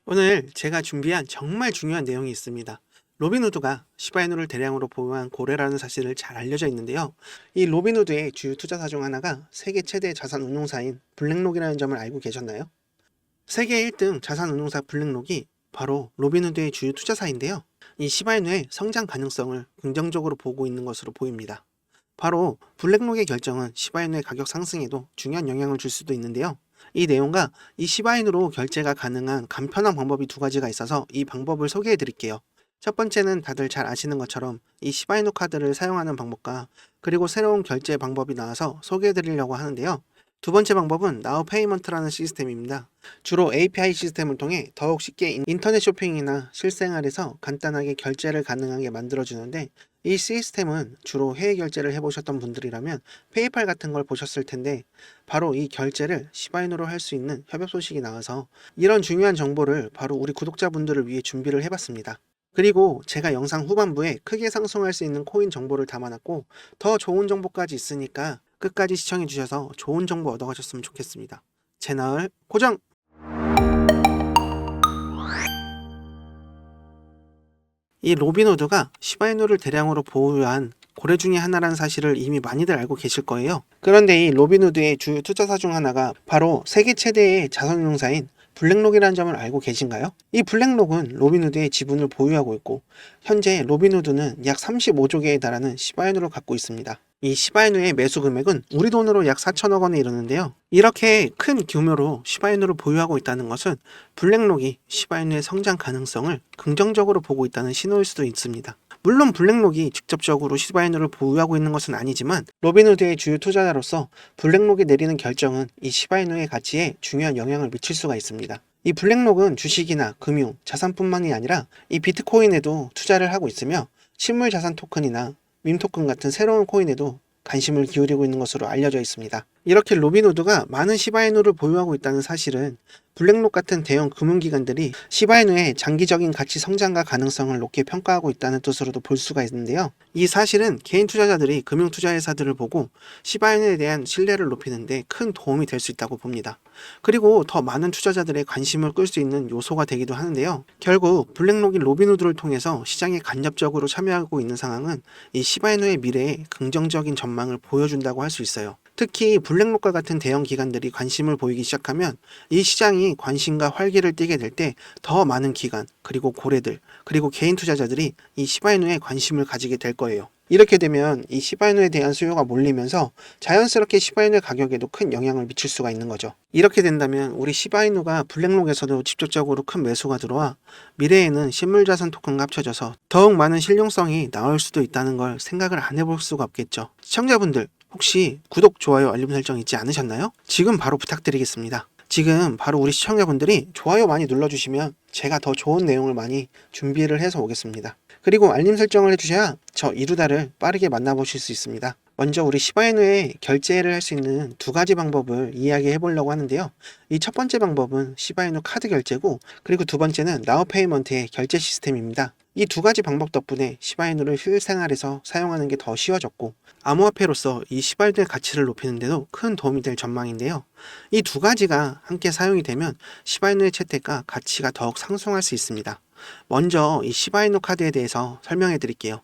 오늘 제가 준비한 정말 중요한 내용이 있습니다. 로빈후드가 시바이누를 대량으로 보유한 고래라는 사실을 잘 알려져 있는데요. 이 로빈후드의 주요 투자사 중 하나가 세계 최대 자산 운용사인 블랙록이라는 점을 알고 계셨나요? 세계 1등 자산 운용사 블랙록이 바로 로빈후드의 주요 투자사인데요. 이 시바이누의 성장 가능성을 긍정적으로 보고 있는 것으로 보입니다. 바로 블랙록의 결정은 시바이누의 가격 상승에도 중요한 영향을 줄 수도 있는데요. 이 내용과 이 시바인으로 결제가 가능한 간편한 방법이 두 가지가 있어서 이 방법을 소개해 드릴게요. 첫 번째는 다들 잘 아시는 것처럼 이 시바이누 카드를 사용하는 방법과 그리고 새로운 결제 방법이 나와서 소개해 드리려고 하는데요. 두 번째 방법은 나우 페이먼트라는 시스템입니다. 주로 API 시스템을 통해 더욱 쉽게 인터넷 쇼핑이나 실생활에서 간단하게 결제를 가능하게 만들어주는데, 이 시스템은 주로 해외 결제를 해보셨던 분들이라면 페이팔 같은 걸 보셨을 텐데, 바로 이 결제를 시바이누로 할 수 있는 협업 소식이 나와서 이런 중요한 정보를 바로 우리 구독자분들을 위해 준비를 해봤습니다. 그리고 제가 영상 후반부에 크게 상승할 수 있는 코인 정보를 담아놨고, 더 좋은 정보까지 있으니까 끝까지 시청해 주셔서 좋은 정보 얻어가셨으면 좋겠습니다. 채널 고정! 이 로빈후드가 시바이누를 대량으로 보유한 고래 중에 하나라는 사실을 이미 많이들 알고 계실 거예요. 그런데 이 로빈후드의 주요 투자사 중 하나가 바로 세계 최대의 자산운용사인 블랙록이라는 점을 알고 계신가요? 이 블랙록은 로빈후드의 지분을 보유하고 있고, 현재 로빈후드는 약 35조 개에 달하는 시바이누를 갖고 있습니다. 이 시바이누의 매수 금액은 우리 돈으로 약 4천억 원에 이르는데요. 이렇게 큰 규모로 시바이누를 보유하고 있다는 것은 블랙록이 시바이누의 성장 가능성을 긍정적으로 보고 있다는 신호일 수도 있습니다. 물론 블랙록이 직접적으로 시바이누를 보유하고 있는 것은 아니지만, 로빈후드의 주요 투자자로서 블랙록이 내리는 결정은 이 시바이누의 가치에 중요한 영향을 미칠 수가 있습니다. 이 블랙록은 주식이나 금융, 자산뿐만이 아니라 이 비트코인에도 투자를 하고 있으며, 실물 자산 토큰이나 밈 토큰 같은 새로운 코인에도 관심을 기울이고 있는 것으로 알려져 있습니다. 이렇게 로빈후드가 많은 시바이누를 보유하고 있다는 사실은 블랙록 같은 대형 금융기관들이 시바이누의 장기적인 가치 성장과 가능성을 높게 평가하고 있다는 뜻으로도 볼 수가 있는데요. 이 사실은 개인 투자자들이 금융투자회사들을 보고 시바이누에 대한 신뢰를 높이는 데 큰 도움이 될 수 있다고 봅니다. 그리고 더 많은 투자자들의 관심을 끌 수 있는 요소가 되기도 하는데요. 결국 블랙록이 로빈후드를 통해서 시장에 간접적으로 참여하고 있는 상황은 이 시바이누의 미래에 긍정적인 전망을 보여준다고 할 수 있어요. 특히 블랙록과 같은 대형 기관들이 관심을 보이기 시작하면 이 시장이 관심과 활기를 띠게 될 때 더 많은 기관, 그리고 고래들, 그리고 개인 투자자들이 이 시바이누에 관심을 가지게 될 거예요. 이렇게 되면 이 시바이누에 대한 수요가 몰리면서 자연스럽게 시바이누의 가격에도 큰 영향을 미칠 수가 있는 거죠. 이렇게 된다면 우리 시바이누가 블랙록에서도 직접적으로 큰 매수가 들어와 미래에는 실물자산 토큰과 합쳐져서 더욱 많은 실용성이 나올 수도 있다는 걸 생각을 안 해볼 수가 없겠죠. 시청자분들, 혹시 구독, 좋아요, 알림 설정 잊지 않으셨나요? 지금 바로 부탁드리겠습니다. 지금 바로 우리 시청자분들이 좋아요 많이 눌러주시면 제가 더 좋은 내용을 많이 준비를 해서 오겠습니다. 그리고 알림 설정을 해주셔야 저 이루다를 빠르게 만나보실 수 있습니다. 먼저 우리 시바이누에 결제를 할 수 있는 두 가지 방법을 이야기해 보려고 하는데요. 이 첫 번째 방법은 시바이누 카드 결제고, 그리고 두 번째는 나우페이먼트의 결제 시스템입니다. 이 두 가지 방법 덕분에 시바이누를 실생활에서 사용하는 게 더 쉬워졌고, 암호화폐로서 이 시바이누의 가치를 높이는 데도 큰 도움이 될 전망인데요. 이 두 가지가 함께 사용이 되면 시바이누의 채택과 가치가 더욱 상승할 수 있습니다. 먼저 이 시바이누 카드에 대해서 설명해 드릴게요.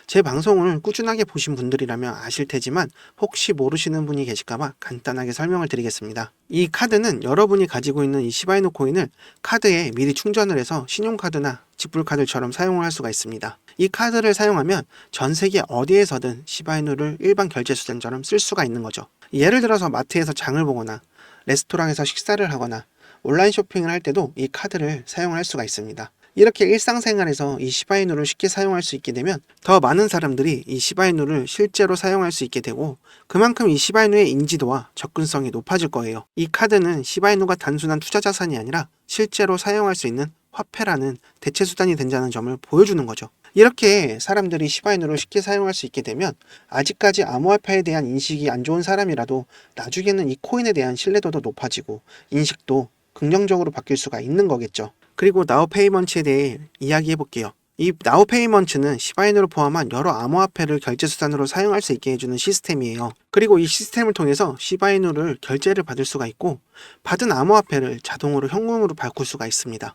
제 방송을 꾸준하게 보신 분들이라면 아실 테지만 혹시 모르시는 분이 계실까봐 간단하게 설명을 드리겠습니다. 이 카드는 여러분이 가지고 있는 이 시바이누 코인을 카드에 미리 충전을 해서 신용카드나 지불카드처럼 사용을 할 수가 있습니다. 이 카드를 사용하면 전 세계 어디에서든 시바이누를 일반 결제 수단처럼 쓸 수가 있는 거죠. 예를 들어서 마트에서 장을 보거나 레스토랑에서 식사를 하거나 온라인 쇼핑을 할 때도 이 카드를 사용할 수가 있습니다. 이렇게 일상생활에서 이 시바이누를 쉽게 사용할 수 있게 되면 더 많은 사람들이 이 시바이누를 실제로 사용할 수 있게 되고, 그만큼 이 시바이누의 인지도와 접근성이 높아질 거예요. 이 카드는 시바이누가 단순한 투자 자산이 아니라 실제로 사용할 수 있는 화폐라는 대체 수단이 된다는 점을 보여주는 거죠. 이렇게 사람들이 시바이누를 쉽게 사용할 수 있게 되면 아직까지 암호화폐에 대한 인식이 안 좋은 사람이라도 나중에는 이 코인에 대한 신뢰도도 높아지고 인식도 긍정적으로 바뀔 수가 있는 거겠죠. 그리고 나우페이먼트에 대해 이야기해 볼게요. 이 나우페이먼트는 시바이누를 포함한 여러 암호화폐를 결제수단으로 사용할 수 있게 해주는 시스템이에요. 그리고 이 시스템을 통해서 시바이누를 결제를 받을 수가 있고 받은 암호화폐를 자동으로 현금으로 바꿀 수가 있습니다.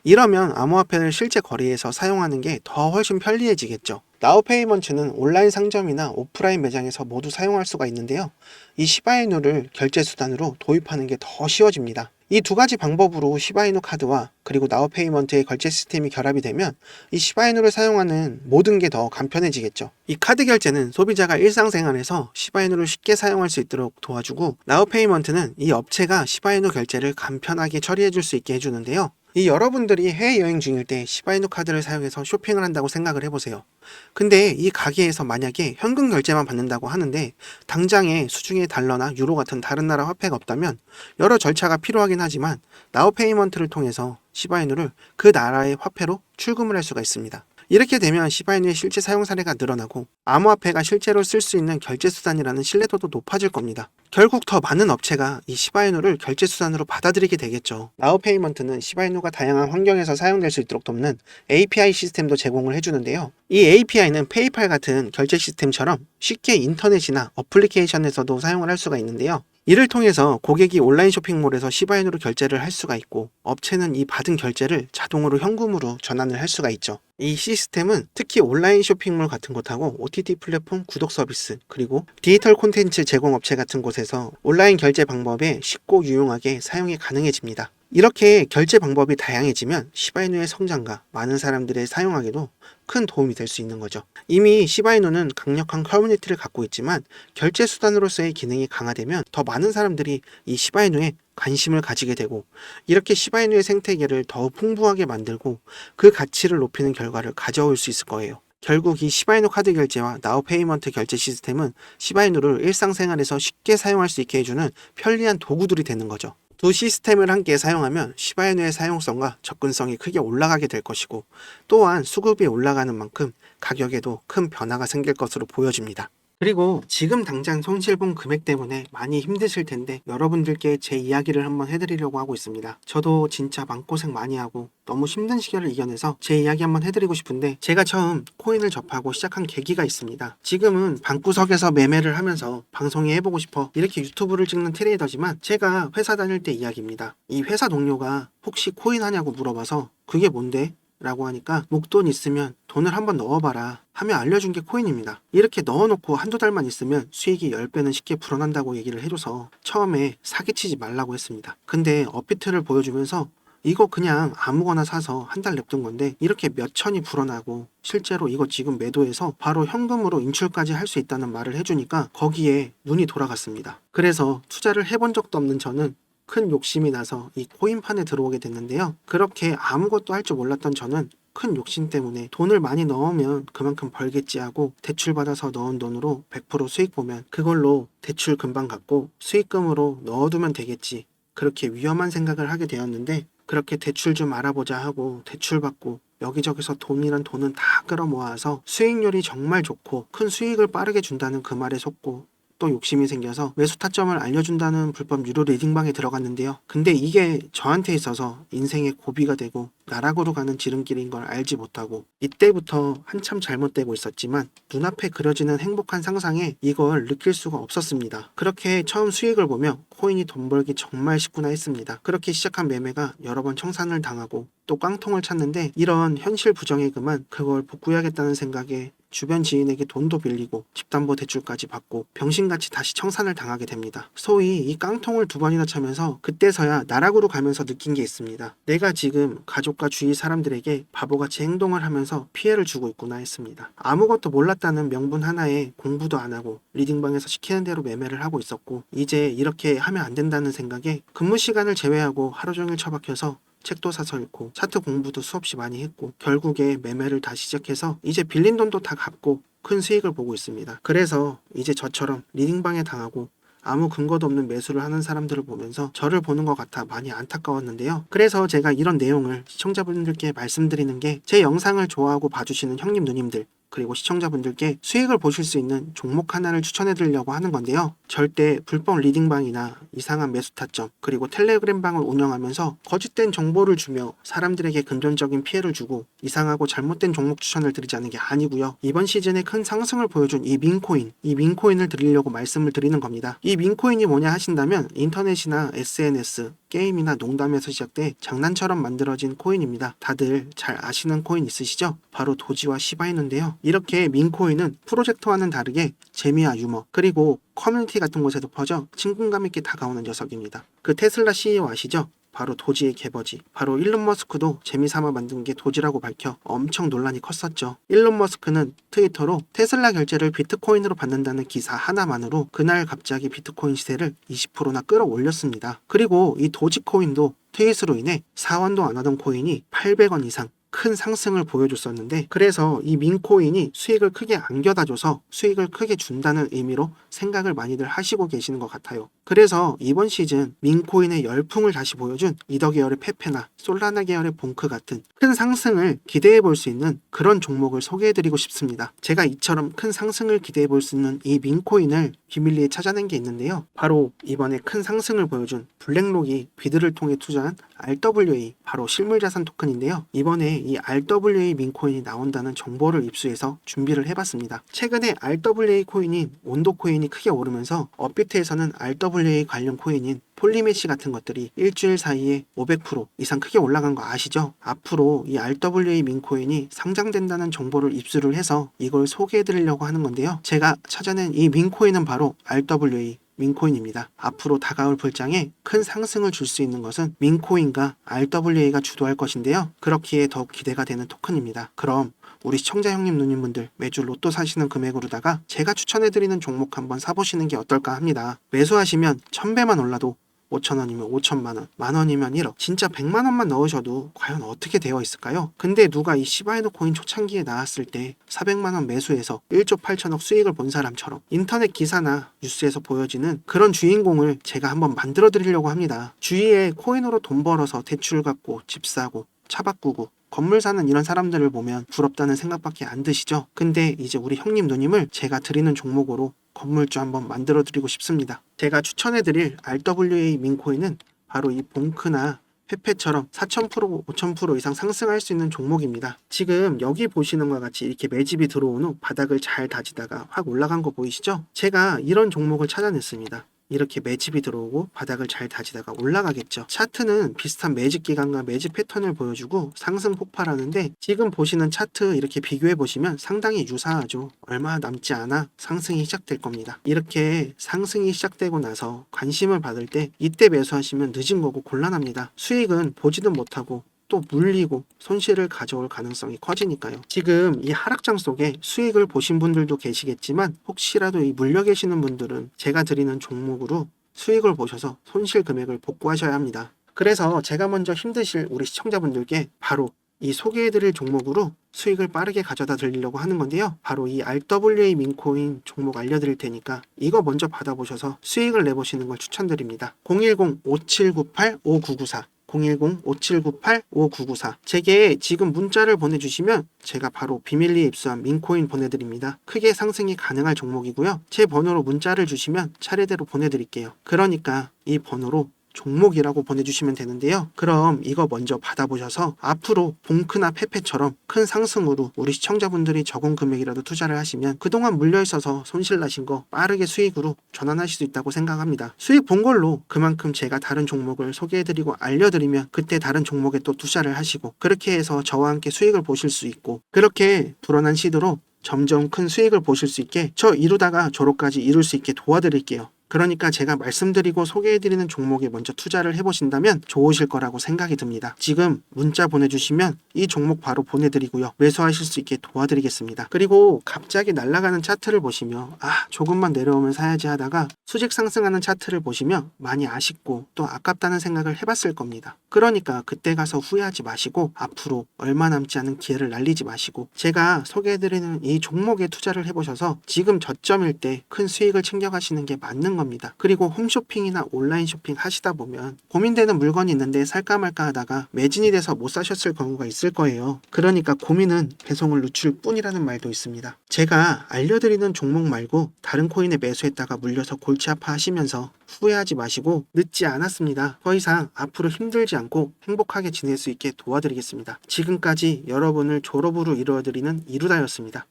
이러면 암호화폐를 실제 거래에서 사용하는 게 더 훨씬 편리해지겠죠. 나우페이먼트는 온라인 상점이나 오프라인 매장에서 모두 사용할 수가 있는데요. 이 시바이누를 결제수단으로 도입하는 게 더 쉬워집니다. 이 두 가지 방법으로 시바이누 카드와 그리고 나우페이먼트의 결제 시스템이 결합이 되면 이 시바이누를 사용하는 모든 게 더 간편해지겠죠. 이 카드 결제는 소비자가 일상생활에서 시바이누를 쉽게 사용할 수 있도록 도와주고 나우페이먼트는 이 업체가 시바이누 결제를 간편하게 처리해 줄 수 있게 해주는데요. 이 여러분들이 해외여행 중일 때 시바이누 카드를 사용해서 쇼핑을 한다고 생각을 해보세요. 근데 이 가게에서 만약에 현금 결제만 받는다고 하는데 당장에 수중에 달러나 유로 같은 다른 나라 화폐가 없다면 여러 절차가 필요하긴 하지만 나우페이먼트를 통해서 시바이누를 그 나라의 화폐로 출금을 할 수가 있습니다. 이렇게 되면 시바이누의 실제 사용 사례가 늘어나고 암호화폐가 실제로 쓸 수 있는 결제수단이라는 신뢰도도 높아질 겁니다. 결국 더 많은 업체가 이 시바이누를 결제수단으로 받아들이게 되겠죠. 나우페이먼트는 시바이누가 다양한 환경에서 사용될 수 있도록 돕는 API 시스템도 제공을 해주는데요. 이 API는 페이팔 같은 결제 시스템처럼 쉽게 인터넷이나 어플리케이션에서도 사용을 할 수가 있는데요. 이를 통해서 고객이 온라인 쇼핑몰에서 시바이누로 결제를 할 수가 있고 업체는 이 받은 결제를 자동으로 현금으로 전환을 할 수가 있죠. 이 시스템은 특히 온라인 쇼핑몰 같은 곳하고 OTT 플랫폼 구독 서비스 그리고 디지털 콘텐츠 제공 업체 같은 곳에서 온라인 결제 방법에 쉽고 유용하게 사용이 가능해집니다. 이렇게 결제 방법이 다양해지면 시바이누의 성장과 많은 사람들의 사용하기도 큰 도움이 될 수 있는 거죠. 이미 시바이누는 강력한 커뮤니티를 갖고 있지만 결제 수단으로서의 기능이 강화되면 더 많은 사람들이 이 시바이누에 관심을 가지게 되고 이렇게 시바이누의 생태계를 더 풍부하게 만들고 그 가치를 높이는 결과를 가져올 수 있을 거예요. 결국 이 시바이누 카드 결제와 나우페이먼트 결제 시스템은 시바이누를 일상생활에서 쉽게 사용할 수 있게 해주는 편리한 도구들이 되는 거죠. 두 시스템을 함께 사용하면 시바이누의 사용성과 접근성이 크게 올라가게 될 것이고 또한 수급이 올라가는 만큼 가격에도 큰 변화가 생길 것으로 보여집니다. 그리고 지금 당장 손실본 금액 때문에 많이 힘드실 텐데 여러분들께 제 이야기를 한번 해드리려고 하고 있습니다. 저도 진짜 마음고생 많이 하고 너무 힘든 시절을 이겨내서 제 이야기 한번 해드리고 싶은데 제가 처음 코인을 접하고 시작한 계기가 있습니다. 지금은 방구석에서 매매를 하면서 방송에 해보고 싶어 이렇게 유튜브를 찍는 트레이더지만 제가 회사 다닐 때 이야기입니다. 이 회사 동료가 혹시 코인 하냐고 물어봐서 그게 뭔데? 라고 하니까 목돈 있으면 돈을 한번 넣어봐라 하며 알려준 게 코인입니다. 이렇게 넣어놓고 한두 달만 있으면 수익이 10배는 쉽게 불어난다고 얘기를 해줘서 처음에 사기치지 말라고 했습니다. 근데 업비트를 보여주면서 이거 그냥 아무거나 사서 한 달 냅둔 건데 이렇게 몇 천이 불어나고 실제로 이거 지금 매도해서 바로 현금으로 인출까지 할 수 있다는 말을 해주니까 거기에 눈이 돌아갔습니다. 그래서 투자를 해본 적도 없는 저는 큰 욕심이 나서 이 코인판에 들어오게 됐는데요. 그렇게 아무것도 할 줄 몰랐던 저는 큰 욕심 때문에 돈을 많이 넣으면 그만큼 벌겠지 하고 대출받아서 넣은 돈으로 100% 수익 보면 그걸로 대출 금방 갚고 수익금으로 넣어두면 되겠지. 그렇게 위험한 생각을 하게 되었는데 그렇게 대출 좀 알아보자 하고 대출받고 여기저기서 돈이란 돈은 다 끌어모아서 수익률이 정말 좋고 큰 수익을 빠르게 준다는 그 말에 속고 또 욕심이 생겨서 매수 타점을 알려준다는 불법 유료 리딩방에 들어갔는데요. 근데 이게 저한테 있어서 인생의 고비가 되고 나락으로 가는 지름길인 걸 알지 못하고 이때부터 한참 잘못되고 있었지만 눈앞에 그려지는 행복한 상상에 이걸 느낄 수가 없었습니다. 그렇게 처음 수익을 보며 코인이 돈 벌기 정말 쉽구나 했습니다. 그렇게 시작한 매매가 여러 번 청산을 당하고 또 깡통을 찼는데 이런 현실 부정에 그만 그걸 복구해야겠다는 생각에 주변 지인에게 돈도 빌리고 집담보 대출까지 받고 병신같이 다시 청산을 당하게 됩니다. 소위 이 깡통을 2번이나 차면서 그때서야 나락으로 가면서 느낀 게 있습니다. 내가 지금 가족과 주위 사람들에게 바보같이 행동을 하면서 피해를 주고 있구나 했습니다. 아무것도 몰랐다는 명분 하나에 공부도 안 하고 리딩방에서 시키는 대로 매매를 하고 있었고 이제 이렇게 하면 안 된다는 생각에 근무 시간을 제외하고 하루 종일 처박혀서 책도 사서 읽고 차트 공부도 수없이 많이 했고 결국에 매매를 다시 시작해서 이제 빌린 돈도 다 갚고 큰 수익을 보고 있습니다. 그래서 이제 저처럼 리딩방에 당하고 아무 근거도 없는 매수를 하는 사람들을 보면서 저를 보는 것 같아 많이 안타까웠는데요. 그래서 제가 이런 내용을 시청자분들께 말씀드리는 게 제 영상을 좋아하고 봐주시는 형님 누님들 그리고 시청자분들께 수익을 보실 수 있는 종목 하나를 추천해 드리려고 하는 건데요. 절대 불법 리딩방이나 이상한 매수 타점, 그리고 텔레그램방을 운영하면서 거짓된 정보를 주며 사람들에게 금전적인 피해를 주고 이상하고 잘못된 종목 추천을 드리지 않은 게 아니고요. 이번 시즌에 큰 상승을 보여준 이 민코인을 드리려고 말씀을 드리는 겁니다. 이 민코인이 뭐냐 하신다면 인터넷이나 SNS, 게임이나 농담에서 시작돼 장난처럼 만들어진 코인입니다. 다들 잘 아시는 코인 있으시죠? 바로 도지와 시바이누인데요. 이렇게 민코인은 프로젝트와는 다르게 재미와 유머, 그리고 커뮤니티 같은 곳에도 퍼져 친근감 있게 다가오는 녀석입니다. 그 테슬라 CEO 아시죠? 바로 도지의 개버지. 바로 일론 머스크도 재미삼아 만든 게 도지라고 밝혀 엄청 논란이 컸었죠. 일론 머스크는 트위터로 테슬라 결제를 비트코인으로 받는다는 기사 하나만으로 그날 갑자기 비트코인 시세를 20%나 끌어올렸습니다. 그리고 이 도지코인도 트윗으로 인해 4원도 안 하던 코인이 800원 이상 큰 상승을 보여줬었는데, 그래서 이 민코인이 수익을 크게 안겨다줘서 수익을 크게 준다는 의미로 생각을 많이들 하시고 계시는 것 같아요. 그래서 이번 시즌 민코인의 열풍을 다시 보여준 이더 계열의 페페나 솔라나 계열의 봉크 같은 큰 상승을 기대해 볼 수 있는 그런 종목을 소개해 드리고 싶습니다. 제가 이처럼 큰 상승을 기대해 볼 수 있는 이 민코인을 비밀리에 찾아낸 게 있는데요. 바로 이번에 큰 상승을 보여준 블랙록이 비드를 통해 투자한 RWA, 바로 실물자산 토큰인데요. 이번에 이 RWA 민코인이 나온다는 정보를 입수해서 준비를 해봤습니다. 최근에 RWA 코인인 온도 코인이 크게 오르면서 업비트에서는 RWA 관련 코인인 폴리메시 같은 것들이 일주일 사이에 500% 이상 크게 올라간 거 아시죠? 앞으로 이 RWA 민코인이 상장된다는 정보를 입수를 해서 이걸 소개해 드리려고 하는 건데요. 제가 찾아낸 이 민코인은 바로 RWA 민코인입니다. 앞으로 다가올 불장에 큰 상승을 줄 수 있는 것은 민코인과 RWA가 주도할 것인데요. 그렇기에 더욱 기대가 되는 토큰입니다. 그럼 우리 시청자 형님 누님분들 매주 로또 사시는 금액으로다가 제가 추천해드리는 종목 한번 사보시는 게 어떨까 합니다. 매수하시면 1000배만 올라도 5,000원이면 5천만원, 만원이면 1억, 진짜 100만원만 넣으셔도 과연 어떻게 되어 있을까요? 근데 누가 이 시바이누 코인 초창기에 나왔을 때 400만원 매수해서 1조 8천억 수익을 본 사람처럼 인터넷 기사나 뉴스에서 보여지는 그런 주인공을 제가 한번 만들어 드리려고 합니다. 주위에 코인으로 돈 벌어서 대출 갚고 집 사고 차 바꾸고 건물 사는 이런 사람들을 보면 부럽다는 생각밖에 안 드시죠? 근데 이제 우리 형님 누님을 제가 드리는 종목으로 건물주 한번 만들어 드리고 싶습니다. 제가 추천해 드릴 RWA 민코인은 바로 이 봉크나 페페처럼 4000%, 5000% 이상 상승할 수 있는 종목입니다. 지금 여기 보시는 것과 같이 이렇게 매집이 들어온 후 바닥을 잘 다지다가 확 올라간 거 보이시죠? 제가 이런 종목을 찾아냈습니다. 이렇게 매집이 들어오고 바닥을 잘 다지다가 올라가겠죠. 차트는 비슷한 매집 기간과 매집 패턴을 보여주고 상승 폭발하는데, 지금 보시는 차트 이렇게 비교해 보시면 상당히 유사하죠. 얼마 남지 않아 상승이 시작될 겁니다. 이렇게 상승이 시작되고 나서 관심을 받을 때 이때 매수하시면 늦은 거고 곤란합니다. 수익은 보지도 못하고 또 물리고 손실을 가져올 가능성이 커지니까요. 지금 이 하락장 속에 수익을 보신 분들도 계시겠지만 혹시라도 이 물려 계시는 분들은 제가 드리는 종목으로 수익을 보셔서 손실 금액을 복구하셔야 합니다. 그래서 제가 먼저 힘드실 우리 시청자분들께 바로 이 소개해드릴 종목으로 수익을 빠르게 가져다 드리려고 하는 건데요. 바로 이 RWA 민코인 종목 알려드릴 테니까 이거 먼저 받아보셔서 수익을 내보시는 걸 추천드립니다. 010-5798-5994 010-5798-5994 제게 지금 문자를 보내주시면 제가 바로 비밀리에 입수한 민코인 보내드립니다. 크게 상승이 가능할 종목이고요. 제 번호로 문자를 주시면 차례대로 보내드릴게요. 그러니까 이 번호로 종목이라고 보내주시면 되는데요. 그럼 이거 먼저 받아보셔서 앞으로 봉크나 페페처럼 큰 상승으로 우리 시청자분들이 적은 금액이라도 투자를 하시면 그동안 물려있어서 손실 나신 거 빠르게 수익으로 전환하실 수 있다고 생각합니다. 수익 본 걸로 그만큼 제가 다른 종목을 소개해드리고 알려드리면 그때 다른 종목에 또 투자를 하시고, 그렇게 해서 저와 함께 수익을 보실 수 있고, 그렇게 불어난 시도로 점점 큰 수익을 보실 수 있게 저 이루다가 저로까지 이룰 수 있게 도와드릴게요. 그러니까 제가 말씀드리고 소개해드리는 종목에 먼저 투자를 해보신다면 좋으실 거라고 생각이 듭니다. 지금 문자 보내주시면 이 종목 바로 보내드리고요. 매수하실 수 있게 도와드리겠습니다. 그리고 갑자기 날아가는 차트를 보시며 조금만 내려오면 사야지 하다가 수직 상승하는 차트를 보시면 많이 아쉽고 또 아깝다는 생각을 해봤을 겁니다. 그러니까 그때 가서 후회하지 마시고 앞으로 얼마 남지 않은 기회를 날리지 마시고 제가 소개해드리는 이 종목에 투자를 해보셔서 지금 저점일 때 큰 수익을 챙겨가시는 게 맞는 겁니다. 그리고 홈쇼핑이나 온라인 쇼핑 하시다 보면 고민되는 물건이 있는데 살까 말까 하다가 매진이 돼서 못 사셨을 경우가 있을 거예요. 그러니까 고민은 배송을 늦출 뿐이라는 말도 있습니다. 제가 알려드리는 종목 말고 다른 코인에 매수했다가 물려서 골치 아파하시면서 후회하지 마시고 늦지 않았습니다. 더 이상 앞으로 힘들지 않고 행복하게 지낼 수 있게 도와드리겠습니다. 지금까지 여러분을 졸업으로 이루어드리는 이루다였습니다.